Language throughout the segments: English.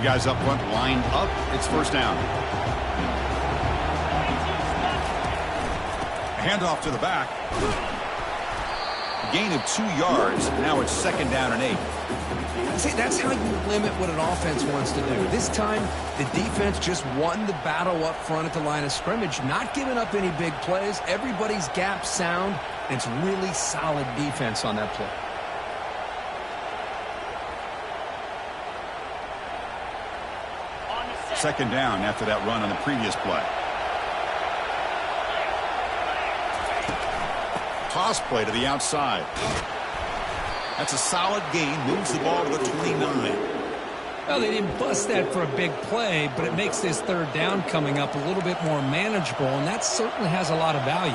guys up front lined up. It's first down. Handoff to the back. Gain of 2 yards. Now it's second down and 8. See, that's how you limit what an offense wants to do. This time, the defense just won the battle up front at the line of scrimmage, not giving up any big plays. Everybody's gap sound, and it's really solid defense on that play. Second down after that run on the previous play. Toss play to the outside. That's a solid gain. Moves the ball to the 29. Well, they didn't bust that for a big play, but it makes this third down coming up a little bit more manageable, and that certainly has a lot of value.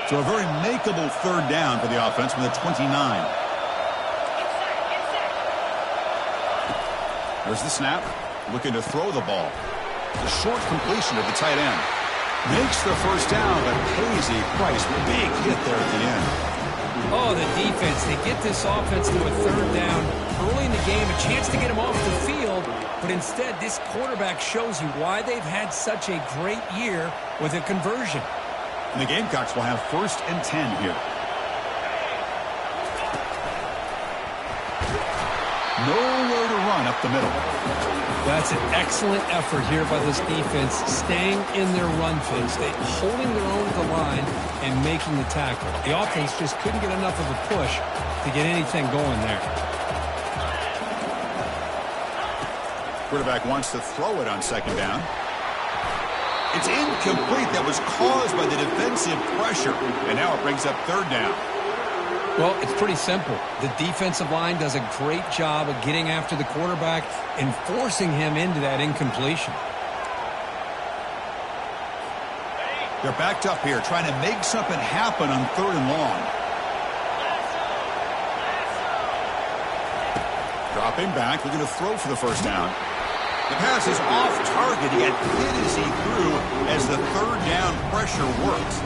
So a very makeable third down for the offense from the 29. There's the snap. Looking to throw the ball. The short completion of the tight end. Makes the first down, but pays a price. Big hit there at the end. Oh, the defense. They get this offense to a third down early in the game, a chance to get him off the field, but instead this quarterback shows you why they've had such a great year with a conversion. And the Gamecocks will have first and 10 here. Nowhere to run up the middle. That's an excellent effort here by this defense, staying in their run phase, holding their own at the line and making the tackle. The offense just couldn't get enough of a push to get anything going there. Quarterback wants to throw it on second down. It's incomplete. That was caused by the defensive pressure, and now it brings up third down. Well, it's pretty simple. The defensive line does a great job of getting after the quarterback and forcing him into that incompletion. They're backed up here, trying to make something happen on third and long. Dropping back, looking to throw for the first down. The pass is off target. He got hit as he threw as the third down pressure works.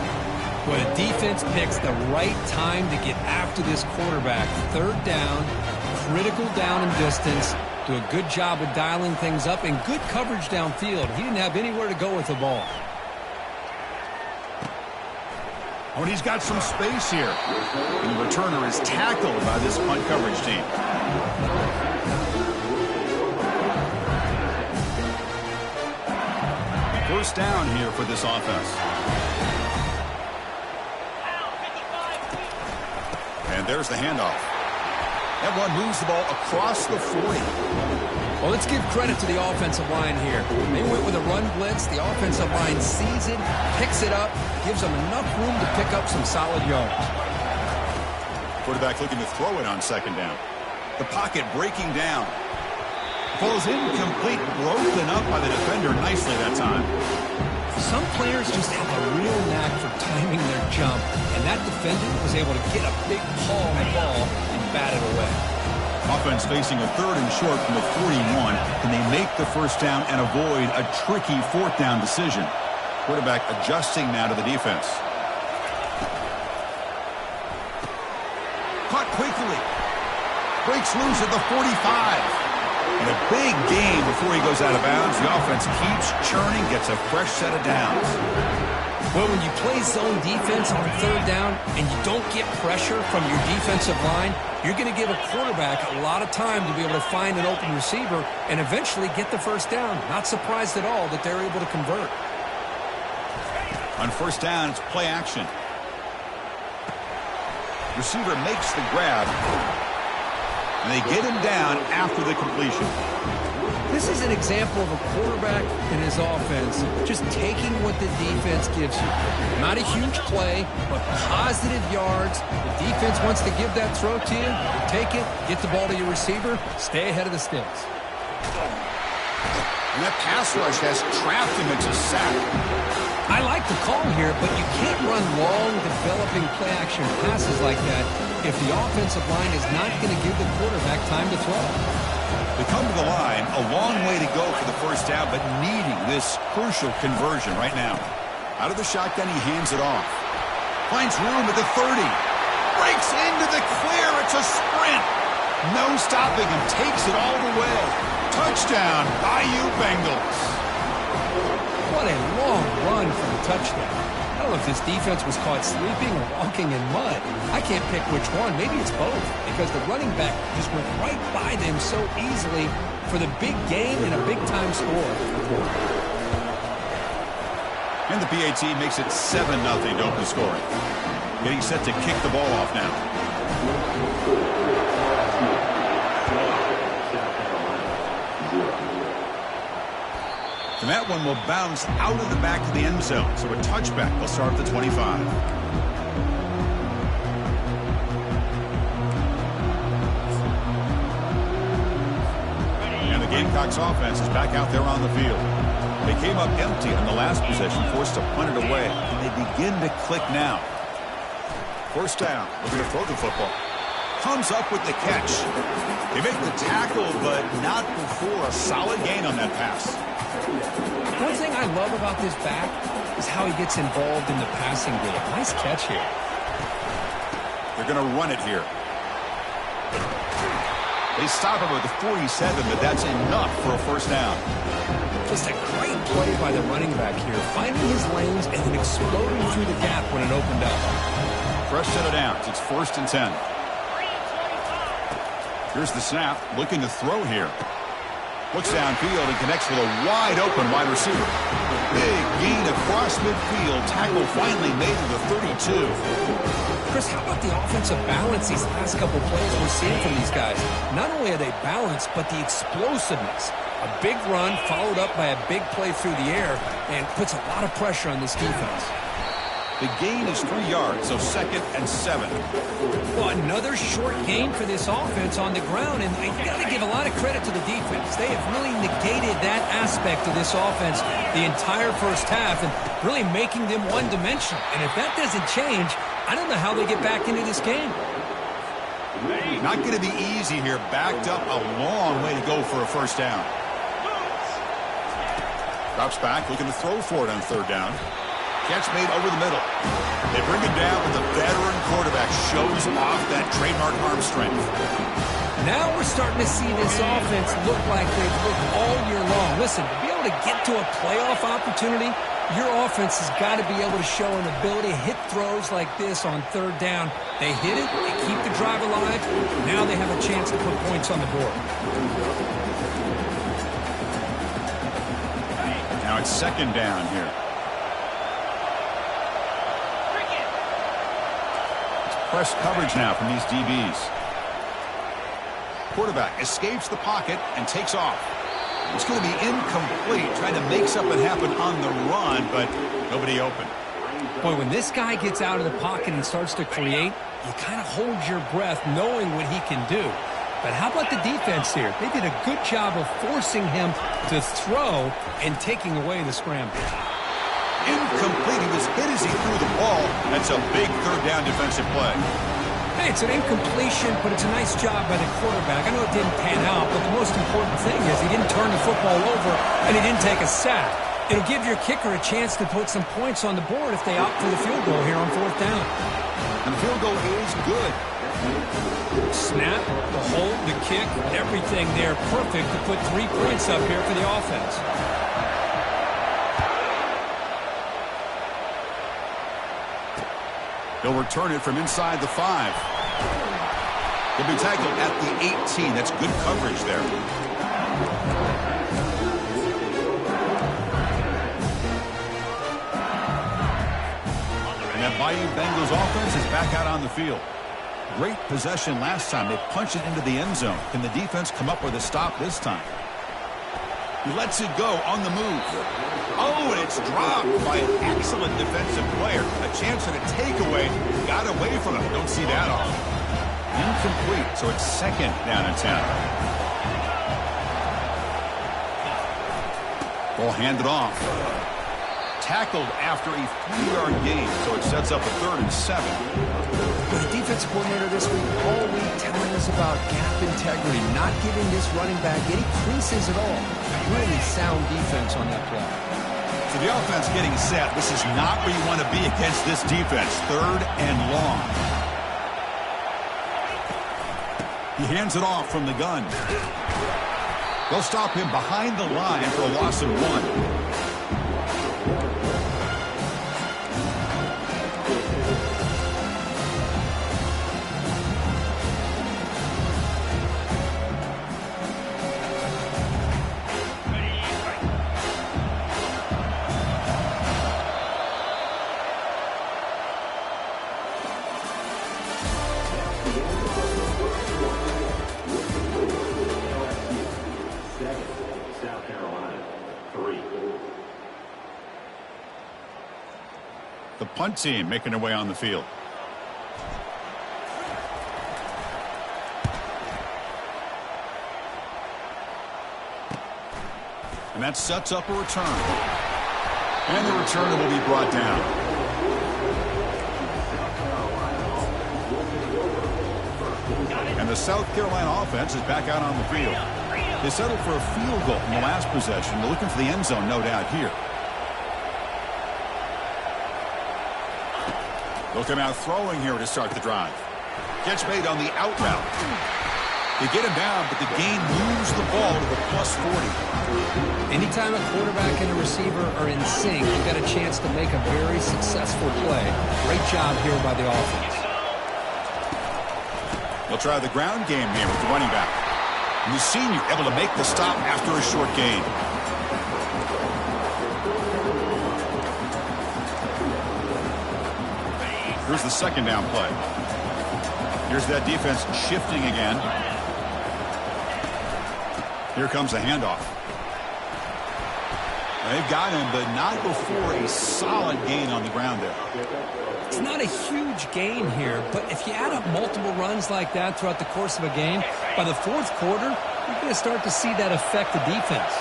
Well, the defense picks the right time to get after this quarterback. Third down, critical down and distance. Do a good job of dialing things up and good coverage downfield. He didn't have anywhere to go with the ball. Oh, and he's got some space here. And the returner is tackled by this punt coverage team. First down here for this offense. And there's the handoff. That one moves the ball across the 40. Well, let's give credit to the offensive line here. They went with a run blitz. The offensive line sees it, picks it up, gives them enough room to pick up some solid yards. Quarterback looking to throw it on second down. The pocket breaking down. Falls incomplete, broken up by the defender nicely that time. Some players just have a real knack for timing their jump, and that defender was able to get a big paw on the ball and bat it away. Offense facing a third and short from the 41. Can they make the first down and avoid a tricky fourth down decision? Quarterback adjusting now to the defense. Caught quickly. Breaks loose at the 45. And a big gain before he goes out of bounds. The offense keeps churning, gets a fresh set of downs. Well, when you play zone defense on third down and you don't get pressure from your defensive line, you're going to give a quarterback a lot of time to be able to find an open receiver and eventually get the first down. Not surprised at all that they're able to convert. On first down, it's play action. Receiver makes the grab. And they get him down after the completion. This is an example of a quarterback and his offense just taking what the defense gives you. Not a huge play, but positive yards. The defense wants to give that throw to you. You take it, get the ball to your receiver, stay ahead of the sticks. And that pass rush has trapped him into sack. I like the call here, but you can't run long, developing play-action passes like that if the offensive line is not going to give the quarterback time to throw. They come to the line, a long way to go for the first down, but needing this crucial conversion right now. Out of the shotgun, he hands it off. Finds room at the 30. breaks into the clear. It's a sprint. No stopping him. Takes it all the way. Touchdown, Bayou Bengals. What a long run for the touchdown. I don't know if this defense was caught sleeping or walking in mud. I can't pick which one. Maybe it's both, because the running back just went right by them so easily for the big gain and a big-time score. And the PAT makes it 7-0 to open scoring. Getting set to kick the ball off now. And that one will bounce out of the back of the end zone. So a touchback will start at the 25. And the Gamecocks offense is back out there on the field. They came up empty on the last possession, forced to punt it away. And they begin to click now. First down, looking to throw the football. Comes up with the catch. They make the tackle, but not before a solid gain on that pass. One thing I love about this back is how he gets involved in the passing game. Nice catch here. They're going to run it here. They stop him at the 47, but that's enough for a first down. Just a great play by the running back here, finding his lanes and then exploding through the gap when it opened up. Fresh set of downs. It's 1st and 10. Here's the snap, looking to throw here. Looks downfield and connects with a wide-open wide receiver. Big gain across midfield. Tackle finally made to the 32. Chris, how about the offensive balance these last couple plays we're seeing from these guys? Not only are they balanced, but the explosiveness. A big run followed up by a big play through the air and puts a lot of pressure on this defense. The gain is 3 yards, so 2nd and 7. Well, another short gain for this offense on the ground, and you got to give a lot of credit to the defense. They have really negated that aspect of this offense the entire first half and really making them one-dimensional. And if that doesn't change, I don't know how they get back into this game. Not going to be easy here. Backed up a long way to go for a first down. Drops back, looking to throw for it on 3rd down. Catch made over the middle. They bring it down, but the veteran quarterback shows off that trademark arm strength. Now we're starting to see this offense look like they've looked all year long. Listen, to be able to get to a playoff opportunity, your offense has got to be able to show an ability to hit throws like this on 3rd down. They hit it, they keep the drive alive. Now they have a chance to put points on the board. Now it's 2nd down here. Press coverage now from these DBs. Quarterback escapes the pocket and takes off. It's going to be incomplete, trying to make something happen on the run, but nobody open. Boy, when this guy gets out of the pocket and starts to create, you kind of hold your breath knowing what he can do. But how about the defense here? They did a good job of forcing him to throw and taking away the scramble. Incomplete. He was hit as he threw the ball. That's a big 3rd down defensive play. Hey, it's an incompletion, but it's a nice job by the quarterback. I know it didn't pan out, but the most important thing is he didn't turn the football over and he didn't take a sack. It'll give your kicker a chance to put some points on the board if they opt for the field goal here on 4th down. And the field goal is good. Snap, the hold, the kick, everything there perfect to put 3 points up here for the offense. They'll return it from inside the 5. He'll be tackled at the 18. That's good coverage there. And that Bayou Bengals offense is back out on the field. Great possession last time. They punched it into the end zone. Can the defense come up with a stop this time? He lets it go on the move. Oh, and it's dropped by an excellent defensive player. A chance at a takeaway. Got away from him. Don't see that often. Incomplete, so it's 2nd down and 10. Ball handed off. Tackled after a 3-yard gain, so it sets up a 3rd and 7. The defensive coordinator this week all week telling us about gap integrity, not giving this running back any creases at all. Really sound defense on that play. So the offense getting set. This is not where you want to be against this defense. 3rd and long. He hands it off from the gun. They'll stop him behind the line for a loss of 1. The punt team making their way on the field. And that sets up a return. And the returner will be brought down. And the South Carolina offense is back out on the field. They settled for a field goal in the last possession. They're looking for the end zone, no doubt, here. They'll come out throwing here to start the drive. Catch made on the out route. They get him down, but the gain moves the ball to the +40. Anytime a quarterback and a receiver are in sync, you've got a chance to make a very successful play. Great job here by the offense. They'll try the ground game here with the running back. And the senior able to make the stop after a short gain. Here's the second down play. Here's that defense shifting again. Here comes a handoff. They've got him, but not before a solid gain on the ground there. It's not a huge gain here, but if you add up multiple runs like that throughout the course of a game, by the fourth quarter, you're going to start to see that affect the defense.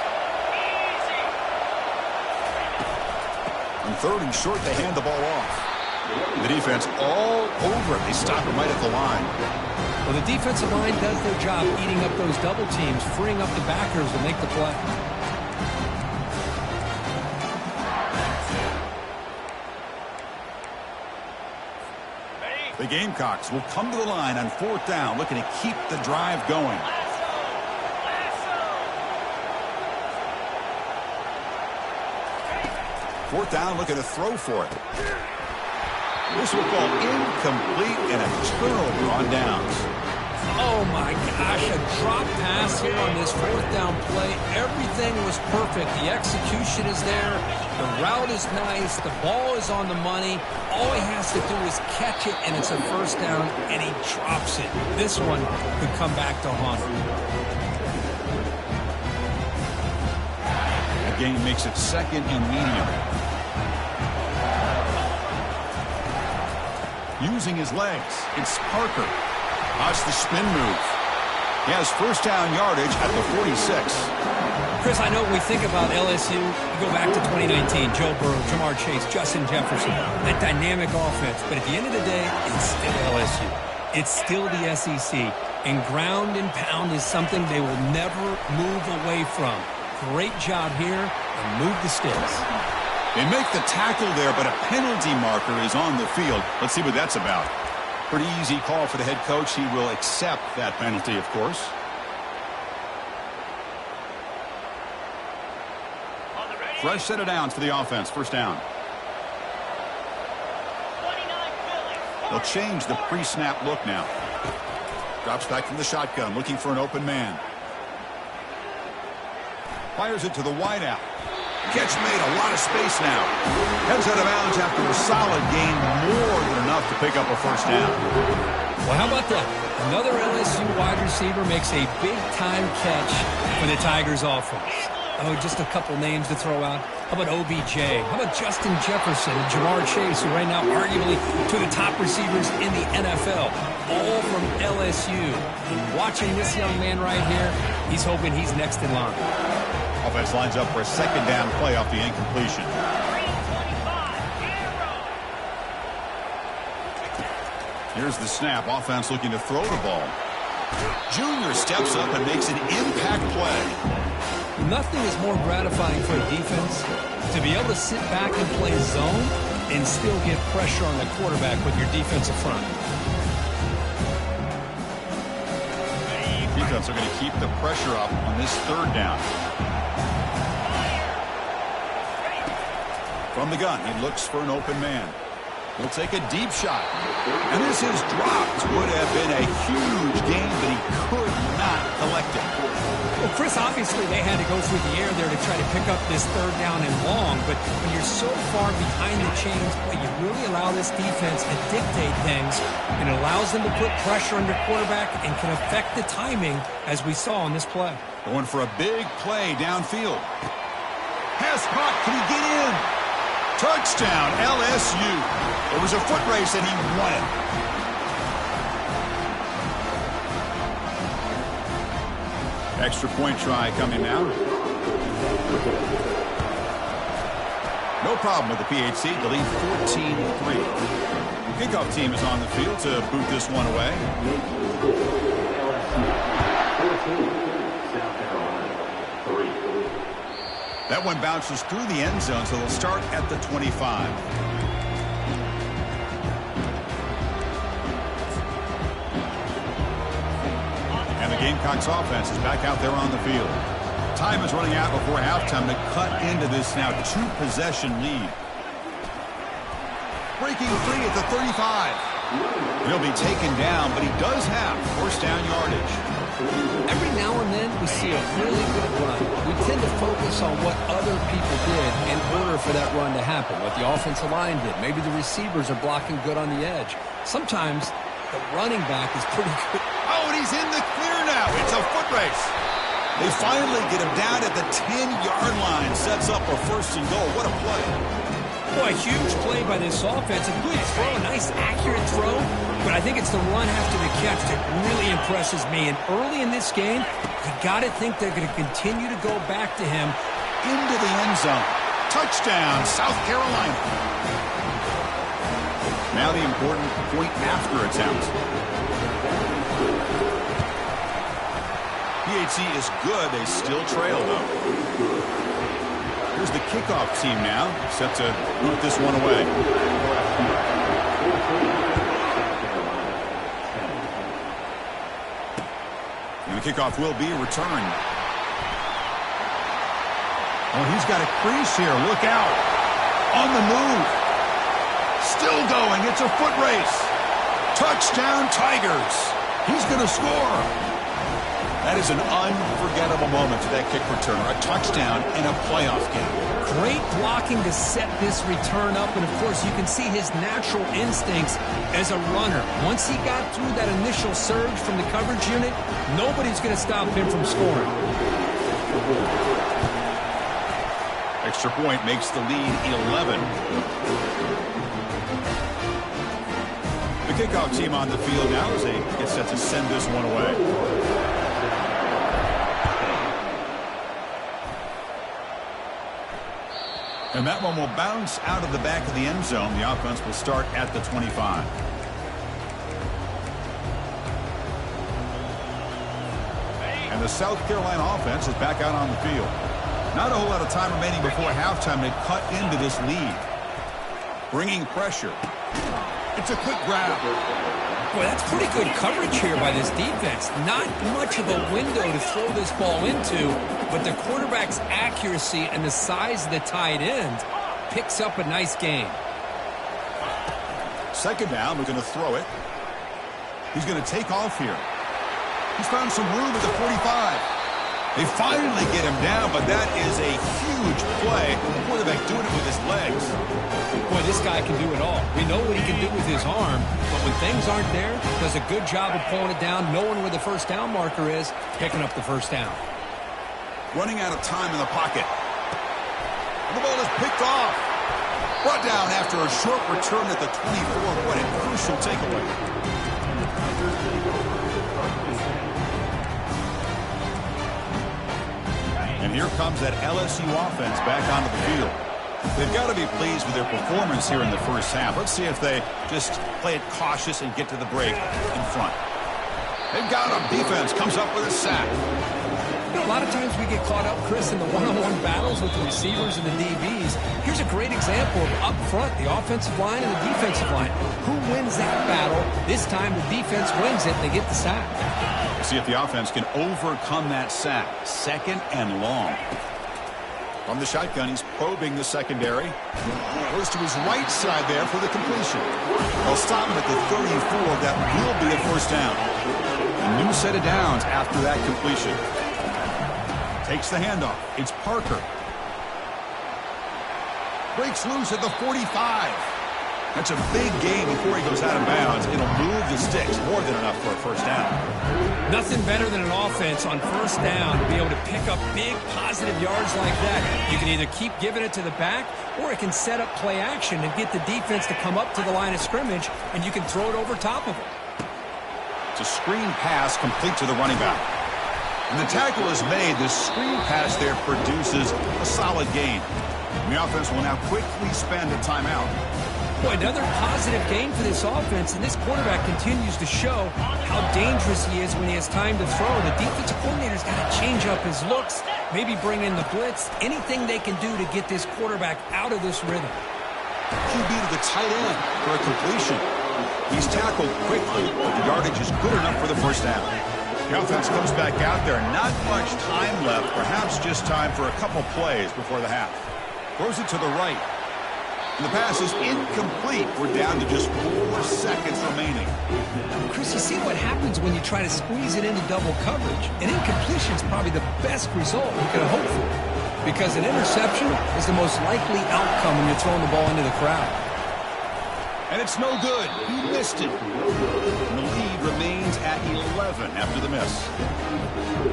On 3rd and short, they hand the ball off. The defense all over it. They stop him right at the line. Well, the defensive line does their job eating up those double teams, freeing up the backers to make the play. The Gamecocks will come to the line on 4th down, looking to keep the drive going. Fourth down, looking to throw for it. This will fall incomplete and a turnover on downs. Oh, my gosh, a drop pass here on this 4th down play. Everything was perfect. The execution is there. The route is nice. The ball is on the money. All he has to do is catch it, and it's a 1st down, and he drops it. This one could come back to haunt him. The gain makes it 2nd and medium. Using his legs, it's Parker. Watch the spin move. He has 1st down yardage at the 46. Chris, I know when we think about LSU, you go back to 2019, Joe Burrow, Jamar Chase, Justin Jefferson, that dynamic offense. But at the end of the day, it's still LSU. It's still the SEC. And ground and pound is something they will never move away from. Great job here, and move the sticks. They make the tackle there, but a penalty marker is on the field. Let's see what that's about. Pretty easy call for the head coach. He will accept that penalty, of course. Fresh set of downs for the offense. 1st down. They'll change the pre-snap look now. Drops back from the shotgun, looking for an open man. Fires it to the wideout. Catch made, a lot of space now. Heads out of bounds after a solid gain, more than enough to pick up a 1st down. Well, how about that? Another LSU wide receiver makes a big-time catch for the Tigers offense. Oh, just a couple names to throw out. How about OBJ? How about Justin Jefferson and Jamar Chase, who right now arguably two of the top receivers in the NFL, all from LSU. And watching this young man right here, he's hoping he's next in line. Offense lines up for a 2nd down play off the incompletion. Here's the snap. Offense looking to throw the ball. Junior steps up and makes an impact play. Nothing is more gratifying for a defense to be able to sit back and play zone and still get pressure on the quarterback with your defensive front. offense are going to keep the pressure up on this third down. From the gun, he looks for an open man. He'll take a deep shot. And this is dropped. Would have been a huge gain, but he could not collect it. Well, Chris, obviously they had to go through the air there to try to pick up this third down and long, but when you're so far behind the chains, you really allow this defense to dictate things, and it allows them to put pressure on your quarterback and can affect the timing, as we saw on this play. Going for a big play downfield. Pass caught. Can he get in? Touchdown, LSU. It was a foot race, and he won it. Extra point try coming now. No problem with the PHC. The lead 14-3. Kickoff team is on the field to boot this one away. That one bounces through the end zone, so they'll start at the 25. And the Gamecocks offense is back out there on the field. Time is running out before halftime to cut into this now two-possession lead. Breaking free at the 35. He'll be taken down, but he does have first down yardage. Every now and then we see a really good run. We tend to focus on what other people did in order for that run to happen, what the offensive line did. Maybe the receivers are blocking good on the edge. Sometimes the running back is pretty good. Oh, and he's in the clear now. It's a foot race. They finally get him down at the 10-yard line. Sets up a first and goal. What a play. Boy, a huge play by this offense. A good throw, a nice accurate throw. But I think it's the run after the catch that really impresses me. And early in this game, you got to think they're going to continue to go back to him. Into the end zone. Touchdown, South Carolina. Now the important point after attempt. PHC is good. They still trail, though. Here's the kickoff team now, set to boot this one away. And the kickoff will be returned. Oh, he's got a crease here. Look out. On the move. Still going. It's a foot race. Touchdown, Tigers. He's going to score. That is an unforgettable moment to that kick returner. A touchdown in a playoff game. Great blocking to set this return up. And, of course, you can see his natural instincts as a runner. Once he got through that initial surge from the coverage unit, nobody's going to stop him from scoring. Extra point makes the lead 11. The kickoff team on the field now as they get set to send this one away. And that one will bounce out of the back of the end zone. The offense will start at the 25. And the South Carolina offense is back out on the field. Not a whole lot of time remaining before halftime to cut into this lead. Bringing pressure. It's a quick grab. Boy, that's pretty good coverage here by this defense. Not much of a window to throw this ball into, but the quarterback's accuracy and the size of the tight end picks up a nice gain. Second down, we're going to throw it. He's going to take off here. He's found some room at the 45. They finally get him down, but that is a huge play. The quarterback doing it with his legs. Boy, this guy can do it all. We know what he can do with his arm, but when things aren't there, does a good job of pulling it down, knowing where the first down marker is, picking up the first down. Running out of time in the pocket. And the ball is picked off. Brought down after a short return at the 24. What a crucial takeaway. And here comes that LSU offense back onto the field. They've got to be pleased with their performance here in the first half. Let's see if they just play it cautious and get to the break in front. They've got him. Defense comes up with a sack. A lot of times we get caught up, Chris, in the one-on-one battles with the receivers and the DBs. Here's a great example of up front, the offensive line and the defensive line. Who wins that battle? This time the defense wins it, and they get the sack. See if the offense can overcome that sack. 2nd and long. From the shotgun, he's probing the secondary. Goes to his right side there for the completion. They'll stop him at the 34. That will be a first down. A new set of downs after that completion. Takes the handoff. It's Parker. Breaks loose at the 45. That's a big gain before he goes out of bounds. It'll move the sticks more than enough for a first down. Nothing better than an offense on first down to be able to pick up big positive yards like that. You can either keep giving it to the back, or it can set up play action and get the defense to come up to the line of scrimmage, and you can throw it over top of them. It's a screen pass complete to the running back. And the tackle is made. The screen pass there produces a solid gain. And the offense will now quickly spend a timeout. Boy, another positive gain for this offense, and this quarterback continues to show how dangerous he is when he has time to throw. The defensive coordinator's got to change up his looks, maybe bring in the blitz, anything they can do to get this quarterback out of this rhythm. QB to the tight end for a completion. He's tackled quickly, but the yardage is good enough for the first down. The offense comes back out there. Not much time left, perhaps just time for a couple plays before the half. Throws it to the right. And the pass is incomplete. We're down to just 4 seconds remaining. Chris, you see what happens when you try to squeeze it into double coverage. An incompletion is probably the best result you can hope for, because an interception is the most likely outcome when you're throwing the ball into the crowd. And it's no good. He missed it. And the lead remains at 11 after the miss.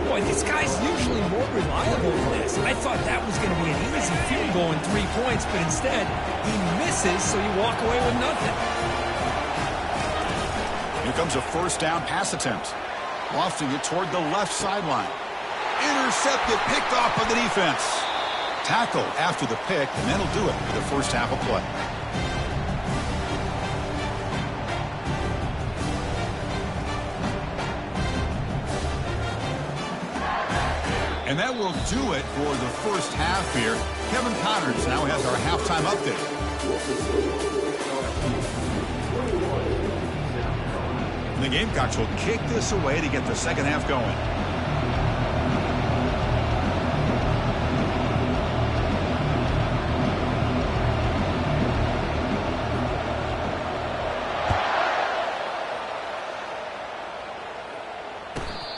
Boy, this guy's usually more reliable than this. I thought that was going to be an easy field goal and 3 points, but instead, he misses, so you walk away with nothing. Here comes a first down pass attempt. Lofting it toward the left sideline. Intercepted, picked off by the defense. Tackle after the pick, and that'll do it for the first half of play. And that will do it for the first half here. Kevin Connors now has our halftime update. And the Gamecocks will kick this away to get the second half going.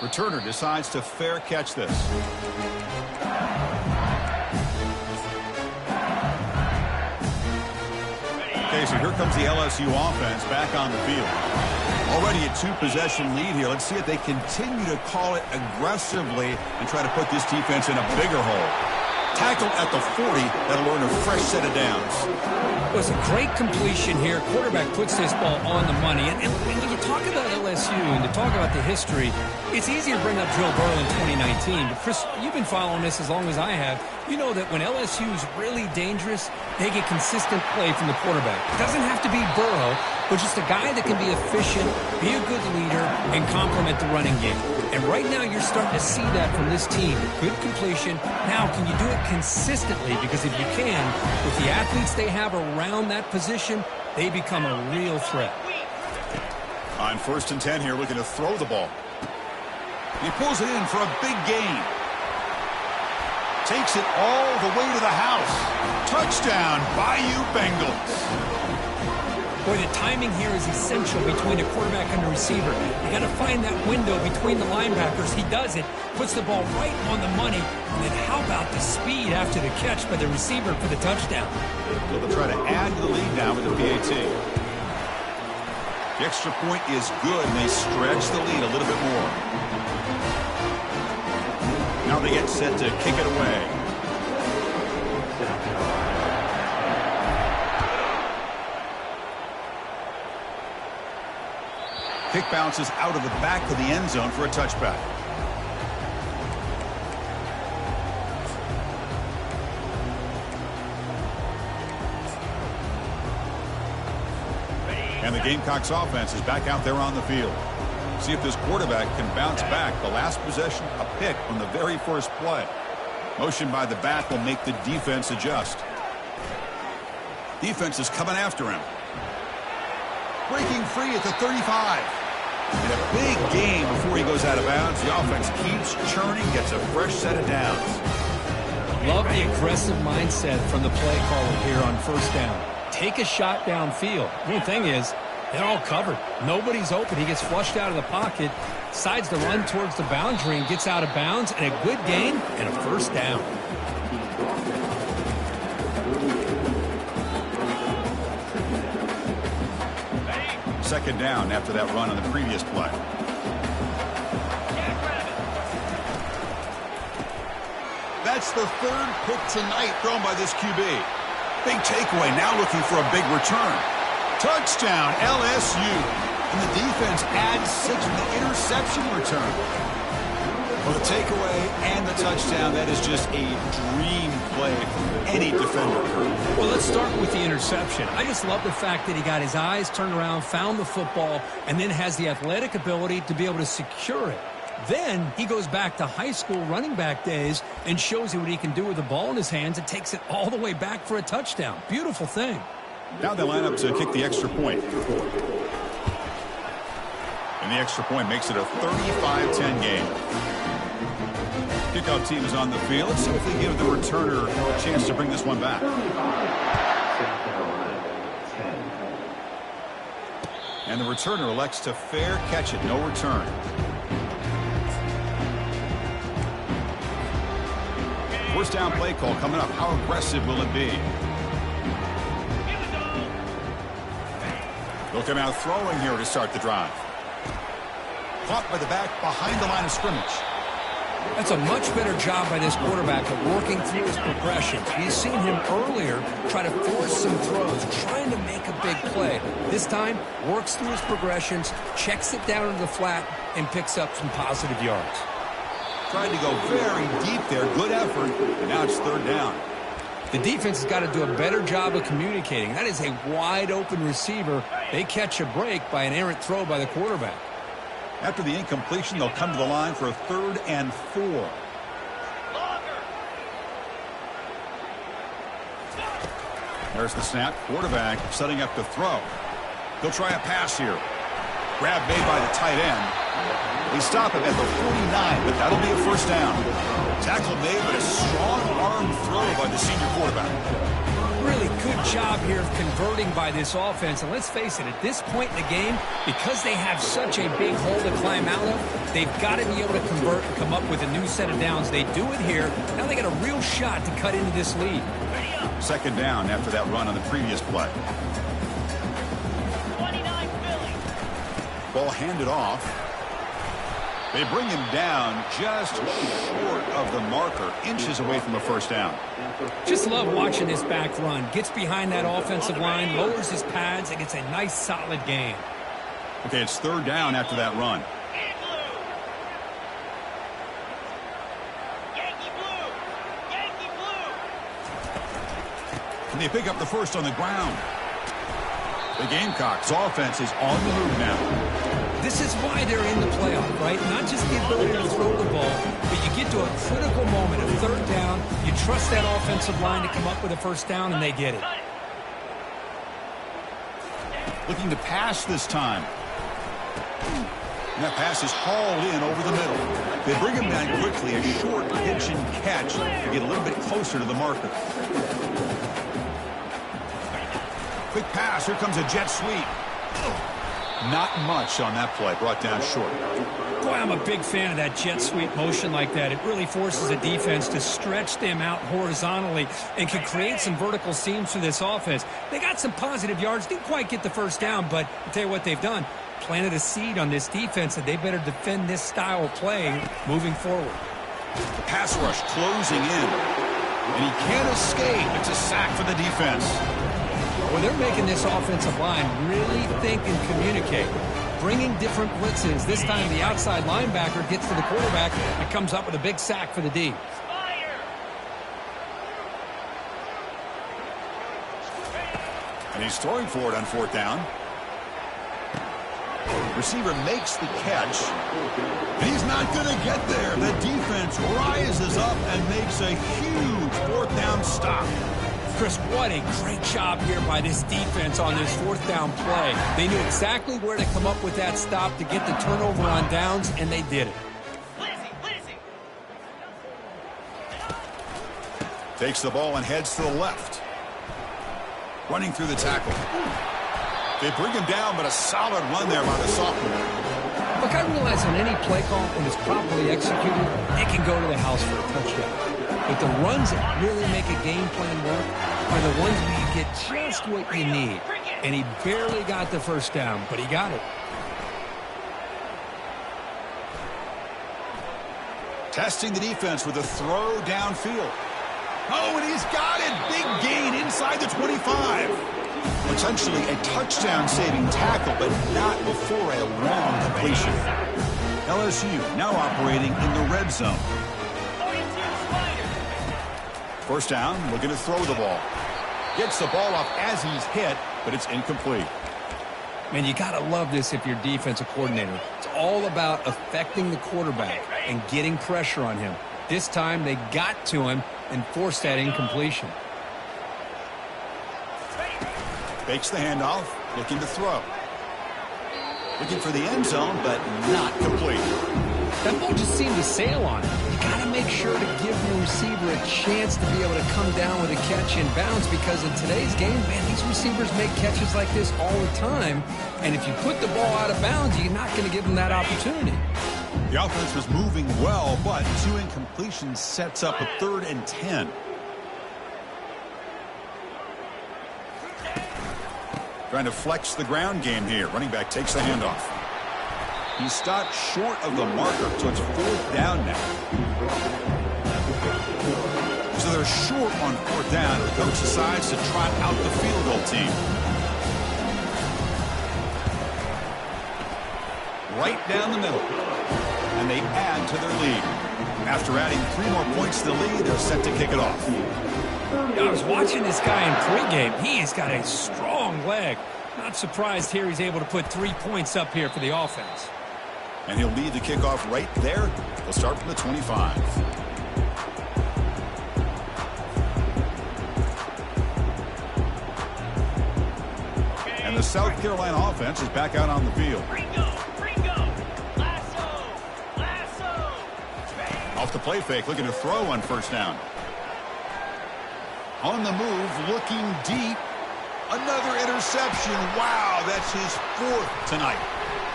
Returner decides to fair catch this. Okay, so here comes the LSU offense back on the field. Already a 2-possession lead here. Let's see if they continue to call it aggressively and try to put this defense in a bigger hole. Tackled at the 40. That'll earn a fresh set of downs. It was a great completion here. Quarterback puts this ball on the money. And when you talk about LSU and to talk about the history, it's easy to bring up Joe Burrow in 2019. But, Chris, you've been following this as long as I have. You know that when LSU is really dangerous, they get consistent play from the quarterback. It doesn't have to be Burrow, but just a guy that can be efficient, be a good leader, and complement the running game. And right now you're starting to see that from this team. Good completion. Now, can you do it consistently? Because if you can, with the athletes they have around that position, they become a real threat. On 1st and 10 here, looking to throw the ball. He pulls it in for a big gain. Takes it all the way to the house. Touchdown, Bayou Bengals. Boy, the timing here is essential between a quarterback and a receiver. You got to find that window between the linebackers. He does it, puts the ball right on the money. And then how about the speed after the catch by the receiver for the touchdown? So they'll try to add to the lead now with the PAT. The extra point is good, and they stretch the lead a little bit more. Now they get set to kick it away. Kick bounces out of the back of the end zone for a touchback. And the Gamecocks offense is back out there on the field. See if this quarterback can bounce back. The last possession, a pick on the very first play. Motion by the back will make the defense adjust. Defense is coming after him. Breaking free at the 35. And a big gain before he goes out of bounds. The offense keeps churning, gets a fresh set of downs. Love the aggressive mindset from the play caller here on first down. Take a shot downfield. The only thing is, they're all covered. Nobody's open. He gets flushed out of the pocket, decides to run towards the boundary and gets out of bounds, and a good gain and a first down. Second down after that run on the previous play. That's the third pick tonight thrown by this QB. Big takeaway, now looking for a big return. Touchdown, LSU. And the defense adds 6 with the interception return. Well, the takeaway and the touchdown, that is just a dream play for any defender. Well, let's start with the interception. I just love the fact that he got his eyes turned around, found the football, and then has the athletic ability to be able to secure it. Then he goes back to high school running back days and shows you what he can do with the ball in his hands and takes it all the way back for a touchdown. Beautiful thing. Now they line up to kick the extra point. And the extra point makes it a 35-10 game. Kickoff team is on the field. Let's see if they give the returner a chance to bring this one back. And the returner elects to fair catch it. No return. First down play call coming up. How aggressive will it be? They'll come out throwing here to start the drive. Caught by the back behind the line of scrimmage. That's a much better job by this quarterback of working through his progressions. We've seen him earlier try to force some throws, trying to make a big play. This time, works through his progressions, checks it down into the flat, and picks up some positive yards. Tried to go very deep there. Good effort. And now it's third down. The defense has got to do a better job of communicating. That is a wide-open receiver. They catch a break by an errant throw by the quarterback. After the incompletion, they'll come to the line for a 3rd and 4. There's the snap. Quarterback setting up to throw. He'll try a pass here. Grab made by the tight end. They stop him at the 49, but that'll be a first down. Tackle made, but a strong arm throw by the senior quarterback. Really good job here of converting by this offense. And let's face it, at this point in the game, because they have such a big hole to climb out of, they've got to be able to convert and come up with a new set of downs. They do it here. Now they got a real shot to cut into this lead. Second down after that run on the previous play. 29 Philly. Ball handed off. They bring him down just short of the marker, inches away from a first down. Just love watching this back run. Gets behind that offensive line, lowers his pads, and gets a nice solid gain. Okay, it's third down after that run. Yankee blue. Yankee blue. And they pick up the first on the ground. The Gamecocks offense is on the move now. This is why they're in the playoff, right? Not just the ability to throw the ball, but you get to a critical moment of third down. You trust that offensive line to come up with a first down, and they get it. Looking to pass this time. And that pass is hauled in over the middle. They bring him down quickly, a short pitch and catch to get a little bit closer to the marker. Quick pass. Here comes a jet sweep. Not much on that play, brought down short. Boy, I'm a big fan of that jet sweep motion like that. It really forces a defense to stretch them out horizontally and can create some vertical seams for this offense. They got some positive yards, didn't quite get the first down, but I'll tell you what they've done. Planted a seed on this defense that they better defend this style of play moving forward. The pass rush closing in. And he can't escape. It's a sack for the defense. Well, they're making this offensive line really think and communicate. Bringing different blitzes. This time the outside linebacker gets to the quarterback and comes up with a big sack for the D. And he's throwing for it on fourth down. Receiver makes the catch. And he's not going to get there. The defense rises up and makes a huge fourth down stop. Chris, what a great job here by this defense on this fourth down play. They knew exactly where to come up with that stop to get the turnover on downs, and they did it. Takes the ball and heads to the left. Running through the tackle. They bring him down, but a solid run there by the sophomore. Look, I realize on any play call, when it's properly executed, it can go to the house for a touchdown. But the runs that really make a game plan work are the ones where you get just what you need. And he barely got the first down, but he got it. Testing the defense with a throw downfield. Oh, and he's got it. Big gain inside the 25. Potentially a touchdown-saving tackle, but not before a long completion. LSU now operating in the red zone. First down, looking to throw the ball. Gets the ball off as he's hit, but it's incomplete. Man, you got to love this if you're defensive coordinator. It's all about affecting the quarterback and getting pressure on him. This time they got to him and forced that incompletion. Fakes the handoff, looking to throw. Looking for the end zone, but not complete. That ball just seemed to sail on him. You got to make sure to give your receiver a chance to be able to come down with a catch in bounds, because in today's game, man, these receivers make catches like this all the time. And if you put the ball out of bounds, you're not going to give them that opportunity. The offense was moving well, but 2 incompletions sets up a 3rd and 10. Trying to flex the ground game here. Running back takes the handoff. He stopped short of the marker, so it's 4th down now. So they're short on 4th down. The coach decides to trot out the field goal team. Right down the middle. And they add to their lead. After adding 3 more points to the lead, they're set to kick it off. I was watching this guy in pregame. He has got a strong leg. Not surprised here he's able to put 3 points up here for the offense. And he'll lead the kickoff right there. He'll start from the 25. And the South Carolina offense is back out on the field. Off the play fake, looking to throw on first down. On the move, looking deep. Another interception. Wow, that's his 4th tonight.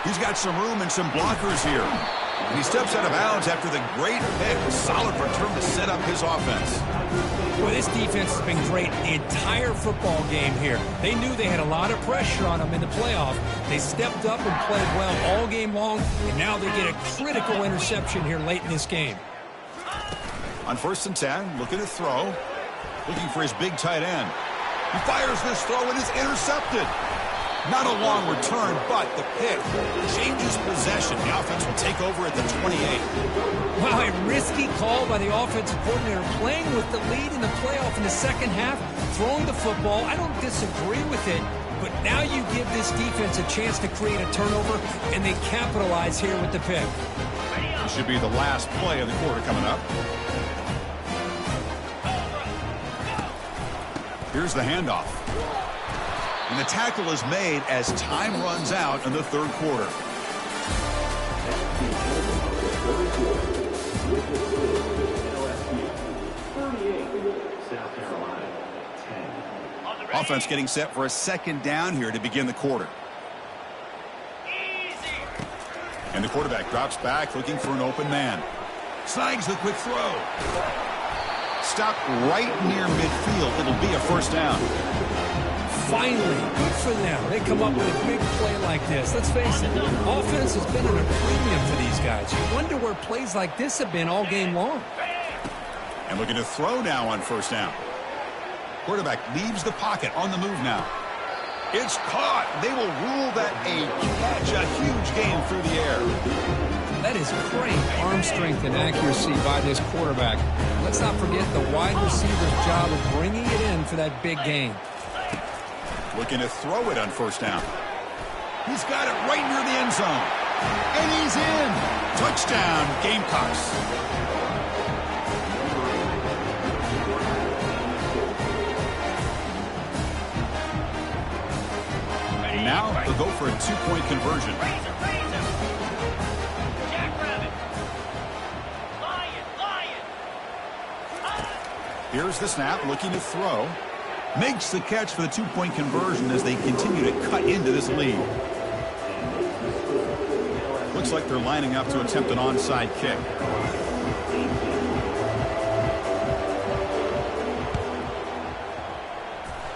He's got some room and some blockers here. And he steps out of bounds after the great pick. A solid return to set up his offense. Well, this defense has been great the entire football game here. They knew they had a lot of pressure on them in the playoff. They stepped up and played well all game long, and now they get a critical interception here late in this game. On 1st and 10, looking to throw. Looking for his big tight end. He fires this throw and is intercepted. Not a long return, but the pick changes possession. The offense will take over at the 28. Wow, a risky call by the offensive coordinator, playing with the lead in the playoff in the second half, throwing the football. I don't disagree with it, but now you give this defense a chance to create a turnover, and they capitalize here with the pick. This should be the last play of the quarter coming up. Here's the handoff. And the tackle is made as time runs out in the 3rd quarter. Offense getting set for a 2nd down here to begin the quarter. And the quarterback drops back looking for an open man. Snags the quick throw. Stopped right near midfield. It'll be a first down. Finally, good for them. They come up with a big play like this. Let's face it, offense has been at a premium for these guys. You wonder where plays like this have been all game long. And looking to throw now on first down. Quarterback leaves the pocket on the move now. It's caught. They will rule that a catch, a huge gain through the air. That is great arm strength and accuracy by this quarterback. Let's not forget the wide receiver's job of bringing it in for that big gain. Looking to throw it on first down. He's got it right near the end zone. And he's in. Touchdown, Gamecocks. Now they'll go for a two-point conversion. Jackrabbit. Lion. Here's the snap, looking to throw. Makes the catch for the two-point conversion as they continue to cut into this lead. Looks like they're lining up to attempt an onside kick.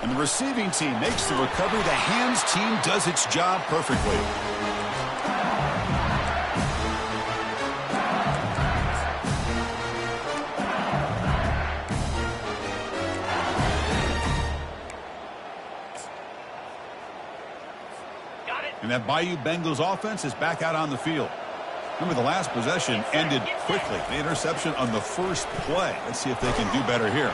And the receiving team makes the recovery. The hands team does its job perfectly. And that Bayou Bengals offense is back out on the field. Remember, the last possession ended quickly. The interception on the first play. Let's see if they can do better here.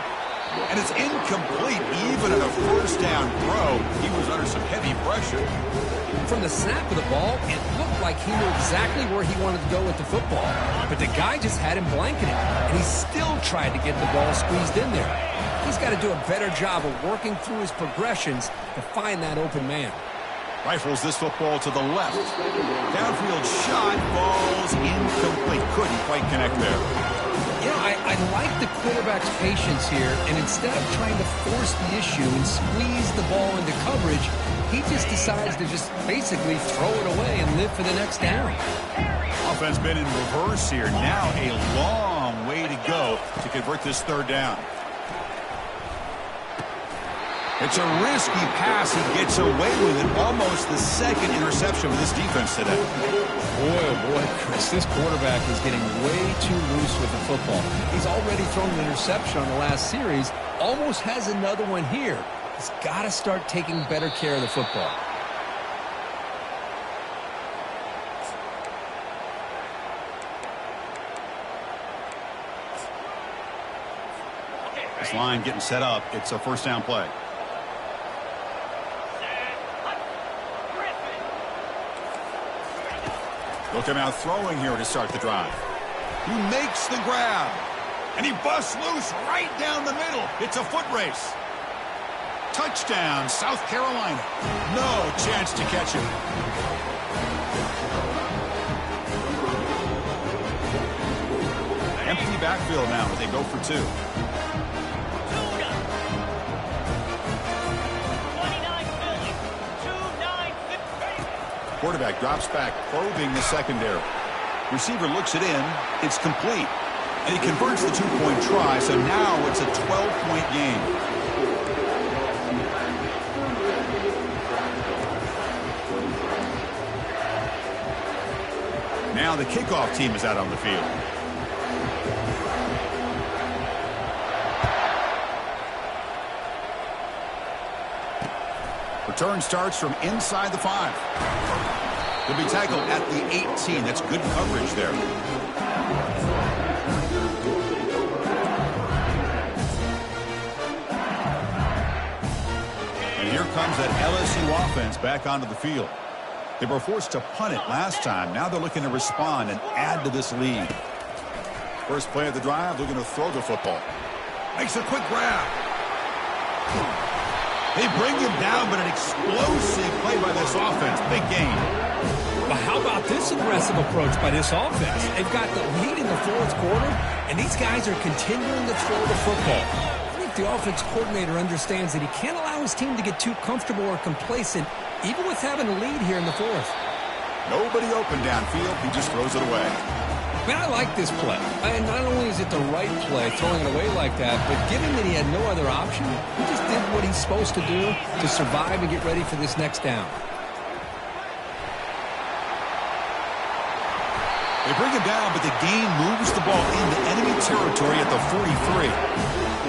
And it's incomplete. Even on a first down throw, he was under some heavy pressure. From the snap of the ball, it looked like he knew exactly where he wanted to go with the football. But the guy just had him blanketed, and he still tried to get the ball squeezed in there. He's got to do a better job of working through his progressions to find that open man. Rifles this football to the left. Downfield shot, falls incomplete. Couldn't quite connect there. You know, I like the quarterback's patience here, and instead of trying to force the issue and squeeze the ball into coverage, he just decides to just basically throw it away and live for the next down. Offense been in reverse here. Now a long way to go to convert this third down. It's a risky pass. He gets away with it. Almost the second interception of this defense today. Boy, oh boy, Chris, this quarterback is getting way too loose with the football. He's already thrown an interception on the last series. Almost has another one here. He's got to start taking better care of the football. This line getting set up. It's a first down play. Looking out throwing here to start the drive. He makes the grab. And he busts loose right down the middle. It's a foot race. Touchdown, South Carolina. No chance to catch him. Empty backfield now as they go for two. Quarterback drops back, probing the secondary. Receiver looks it in. It's complete. And he converts the two-point try, so now it's a 12-point game. Now the kickoff team is out on the field. Return starts from inside the 5. He'll be tackled at the 18. That's good coverage there. And here comes that LSU offense back onto the field. They were forced to punt it last time. Now they're looking to respond and add to this lead. First play of the drive, looking to throw the football. Makes a quick grab. They bring him down, but an explosive play by this offense. Big gain. But how about this aggressive approach by this offense? They've got the lead in the fourth quarter, and these guys are continuing to throw the football. I think the offense coordinator understands that he can't allow his team to get too comfortable or complacent, even with having a lead here in the fourth. Nobody open downfield. He just throws it away. Man, I like this play. And not only is it the right play, throwing it away like that, but given that he had no other option, he just did what he's supposed to do to survive and get ready for this next down. They bring him down, but the gain moves the ball into enemy territory at the 43.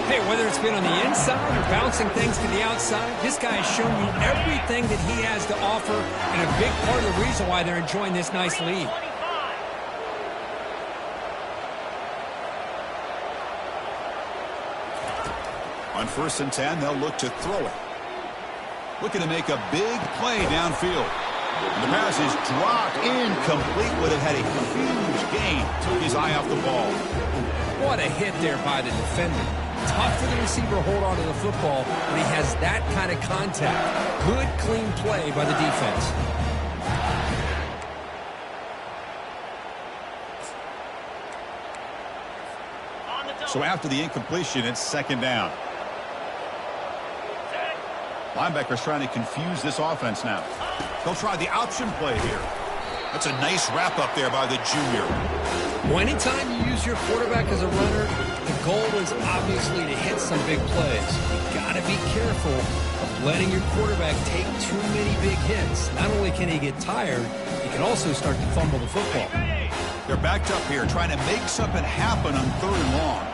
Hey, whether it's been on the inside or bouncing things to the outside, this guy has shown you everything that he has to offer, and a big part of the reason why they're enjoying this nice lead. On 1st and 10, they'll look to throw it. Looking to make a big play downfield. And the pass is dropped incomplete. Would have had a huge gain. Took his eye off the ball. What a hit there by the defender. Tough for the receiver to hold on to the football, but he has that kind of contact. Good, clean play by the defense. So after the incompletion, it's second down. Linebacker's trying to confuse this offense now. They'll try the option play here. That's a nice wrap up there by the junior. Well, anytime you use your quarterback as a runner, the goal is obviously to hit some big plays. You've got to be careful of letting your quarterback take too many big hits. Not only can he get tired, he can also start to fumble the football. They're backed up here trying to make something happen on 3rd and long.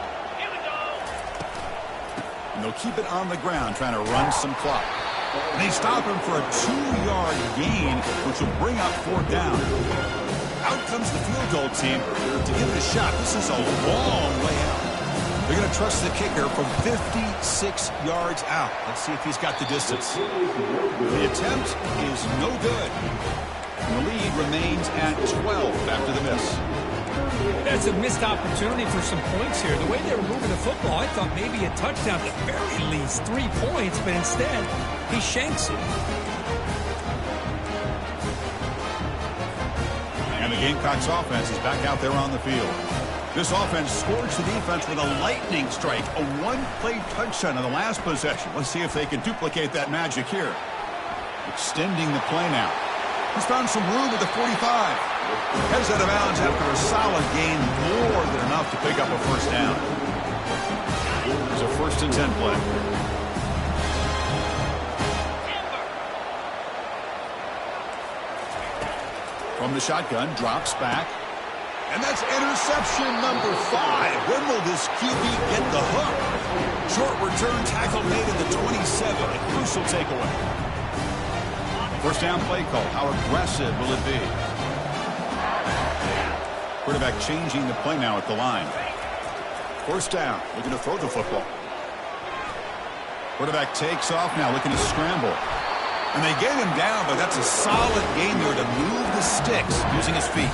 And they'll keep it on the ground trying to run some clock. And they stop him for a 2-yard gain, which will bring up 4th down. Out comes the field goal team to give it a shot. This is a long way out. They're going to trust the kicker from 56 yards out. Let's see if he's got the distance. The attempt is no good. And the lead remains at 12 after the miss. That's a missed opportunity for some points here. The way they were moving the football, I thought maybe a touchdown, at the very least 3 points, but instead, he shanks it. And the Gamecocks offense is back out there on the field. This offense scorched the defense with a lightning strike, a 1-play touchdown in the last possession. Let's see if they can duplicate that magic here. Extending the play now. He's found some room at the 45. Heads out of bounds after a solid gain, more than enough to pick up a 1st down. It's a 1st and 10 play. From the shotgun, drops back. And that's interception number 5. When will this QB get the hook? Short return tackle made at the 27. A crucial takeaway. 1st down play call. How aggressive will it be? Quarterback changing the play now at the line. 1st down. Looking to throw the football. Quarterback takes off now, looking to scramble. And they get him down, but that's a solid game there to move the sticks using his feet.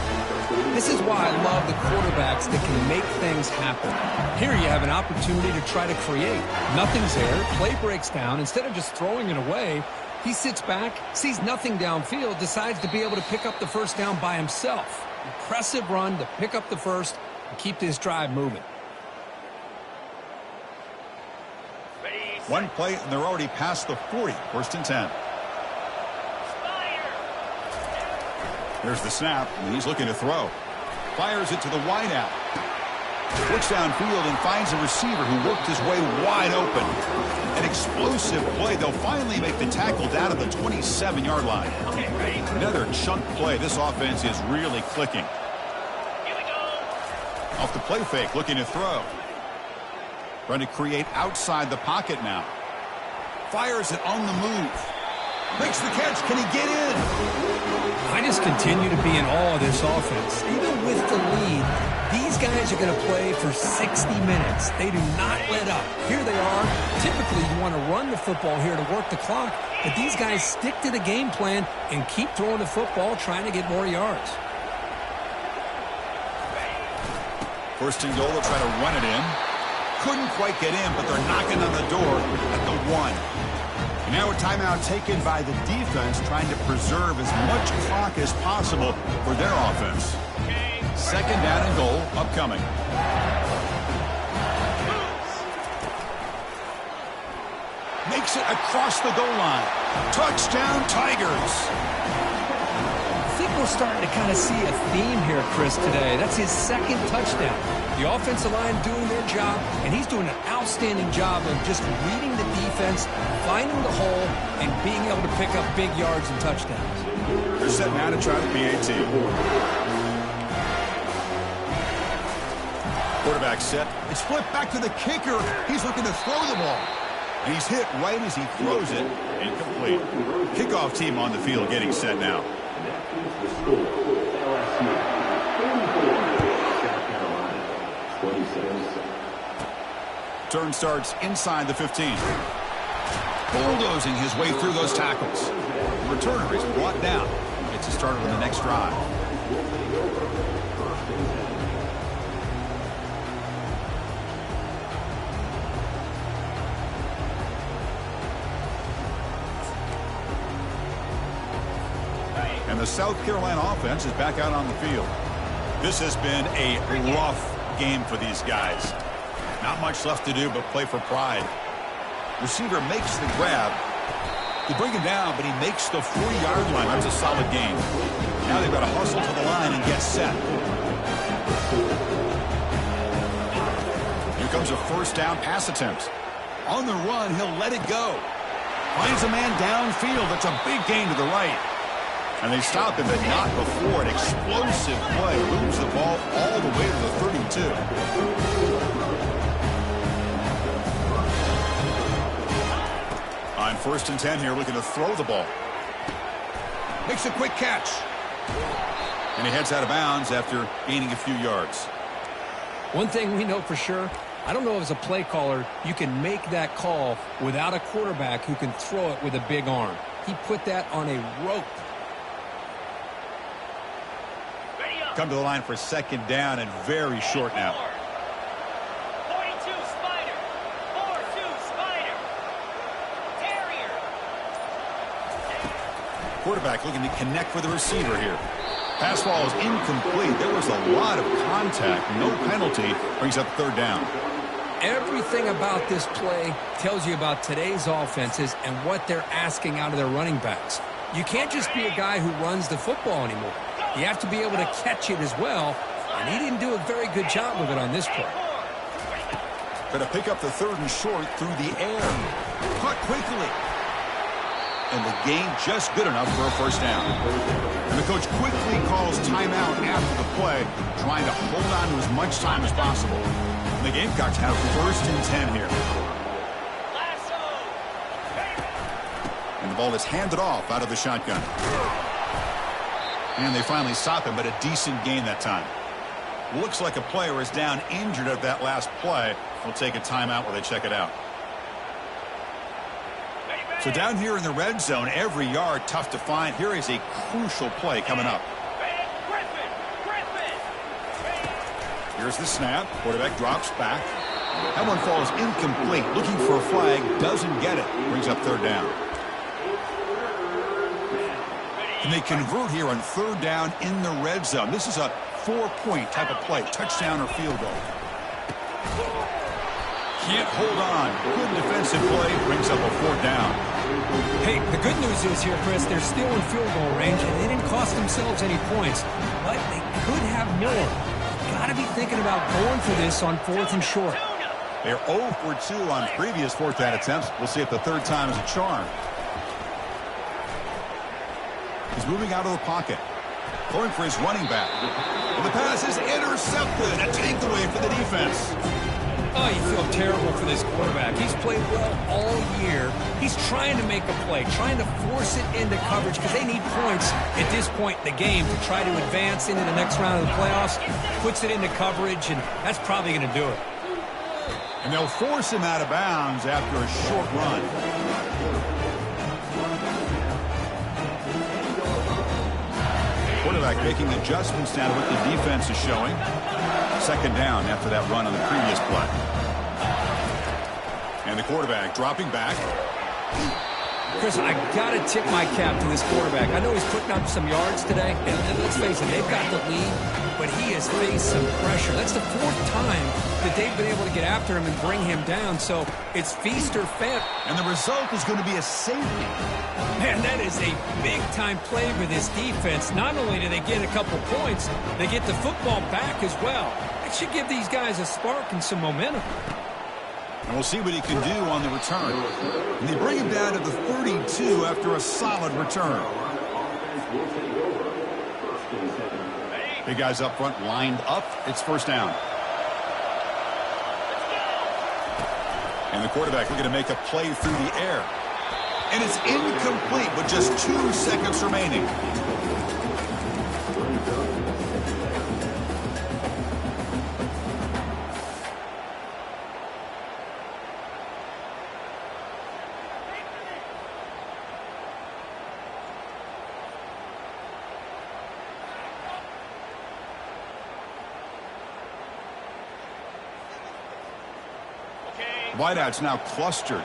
This is why I love the quarterbacks that can make things happen. Here you have an opportunity to try to create. Nothing's there. Play breaks down. Instead of just throwing it away, he sits back, sees nothing downfield, decides to be able to pick up the 1st down by himself. Impressive run to pick up the 1st and keep this drive moving. One play, and they're already past the 40. 1st and 10. There's the snap, and he's looking to throw. Fires it to the wideout. Looks downfield and finds a receiver who worked his way wide open. An explosive play. They'll finally make the tackle down to the 27-yard line. Another chunk play. This offense is really clicking. Off the play fake, looking to throw. Trying to create outside the pocket now. Fires it on the move. Makes the catch. Can he get in? I just continue to be in awe of this offense. Even with the lead, these guys are going to play for 60 minutes. They do not let up. Here they are. Typically, you want to run the football here to work the clock, but these guys stick to the game plan and keep throwing the football, trying to get more yards. 1st and goal. They'll try to run it in. Couldn't quite get in, but they're knocking on the door at the 1. And now a timeout taken by the defense, trying to preserve as much clock as possible for their offense. 2nd down and goal upcoming. Makes it across the goal line. Touchdown, Tigers. I think we're starting to kind of see a theme here, Chris, today. That's his 2nd touchdown. The offensive line doing their job, and he's doing an outstanding job of just reading the defense, finding the hole, and being able to pick up big yards and touchdowns. They're set now to try the PAT. Quarterback set. It's flipped back to the kicker. He's looking to throw the ball. And he's hit right as he throws it. Incomplete. Kickoff team on the field getting set now. Turn starts inside the 15. Bulldozing his way through those tackles. The returner is brought down. gets us started on the next drive. And the South Carolina offense is back out on the field. This has been a rough game for these guys. Not much left to do but play for pride. Receiver makes the grab. They bring him down, but he makes the 40-yard line. That's a solid game. Now they've got to hustle to the line and get set. Here comes a first down pass attempt. On the run, he'll let it go. Finds a man downfield. That's a big gain to the right. And they stop him, but not before. An explosive play. Moves the ball all the way to the 32. On 1st and 10 here, looking to throw the ball. Makes a quick catch. And he heads out of bounds after gaining a few yards. One thing we know for sure, I don't know if as a play caller you can make that call without a quarterback who can throw it with a big arm. He put that on a rope. Come to the line for 2nd down and very short now. 42 Spider. 4-2 Spider. Terrier. Quarterback looking to connect with the receiver here. Pass ball is incomplete. There was a lot of contact. No penalty. Brings up 3rd down. Everything about this play tells you about today's offenses and what they're asking out of their running backs. You can't just be a guy who runs the football anymore. You have to be able to catch it as well, and he didn't do a very good job of it on this play. Going to pick up the 3rd and short through the air. Caught quickly. And the gain just good enough for a first down. And the coach quickly calls timeout after the play, trying to hold on to as much time as possible. And the Gamecocks have 1st and 10 here. And the ball is handed off out of the shotgun. And they finally stop him, but a decent gain that time. Looks like a player is down injured at that last play. We'll take a timeout while they check it out. So down here in the red zone, every yard tough to find. Here is a crucial play coming up. Here's the snap. Quarterback drops back. That one falls incomplete. Looking for a flag. Doesn't get it. Brings up 3rd down. And they convert here on 3rd down in the red zone. This is a 4-point type of play. Touchdown or field goal. Can't hold on. Good defensive play. Brings up a 4th down. Hey, the good news is here, Chris, they're still in field goal range, and they didn't cost themselves any points. But they could have more. Got to be thinking about going for this on 4th and short. They're 0 for 2 on previous 4th down attempts. We'll see if the 3rd time is a charm. He's moving out of the pocket. Going for his running back. And the pass is intercepted. A takeaway for the defense. Oh, you feel terrible for this quarterback. He's played well all year. He's trying to make a play, trying to force it into coverage because they need points at this point in the game to try to advance into the next round of the playoffs. Puts it into coverage, and that's probably going to do it. And they'll force him out of bounds after a short run. Quarterback making adjustments now to what the defense is showing. 2nd down after that run on the previous play. And the quarterback dropping back. Chris, I got to tip my cap to this quarterback. I know he's putting up some yards today, and let's face it, they've got the lead, but he has faced some pressure. That's the 4th time that they've been able to get after him and bring him down, so it's feast or famine. And the result is going to be a safety. Man, that is a big-time play for this defense. Not only do they get a couple points, they get the football back as well. It should give these guys a spark and some momentum. And we'll see what he can do on the return. And they bring him down to the 32 after a solid return. Big guys up front lined up. It's 1st down. And the quarterback looking to make a play through the air. And it's incomplete with just 2 seconds remaining. Wideouts now clustered.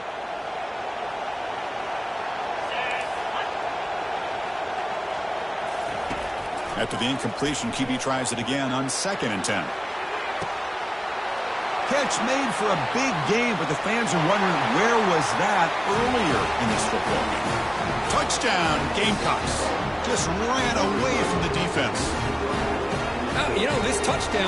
After the incompletion, QB tries it again on 2nd and 10. Catch made for a big game, but the fans are wondering where was that earlier in this football game. Touchdown, Gamecocks. Just ran away from the defense. You know, this touchdown